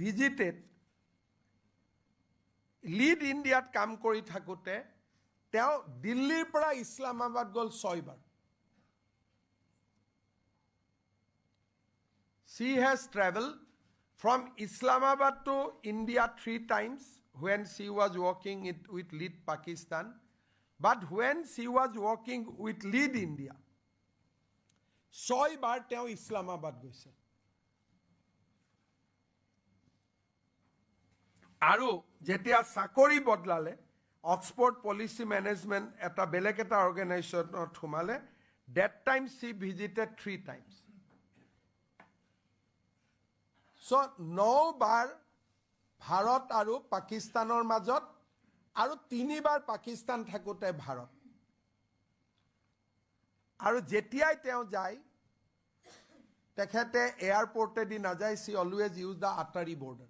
visited lead Indiaত কাম কৰি থাকোতে তেওঁ দিল্লীৰ পৰা ইছলামাবাদ গল 6 বাৰ She has traveled from Islamabad to India 3 times when she was working with Lead Pakistan. But when she was working with Lead India, 6 বাৰ তেওঁ ইছলামাবাদ গৈছে আৰু যেতিয়া চাকৰি বদলালে অক্সফোৰ্ড পলিসি ম্যানেজমেন্ট এটা বেলেগ এটা অৰ্গানাইজেশনত সোমালে that time she visited 3 times So, 9 বাৰ ভাৰত আৰু পাকিস্তানৰ মাজত আৰু 3 বাৰ পাকিস্তান থাকোতে ভাৰত আৰু যেতিয়াই তেওঁ যায় তেখেতে এয়াৰপোৰ্টে দি না যায় she always use the Atari border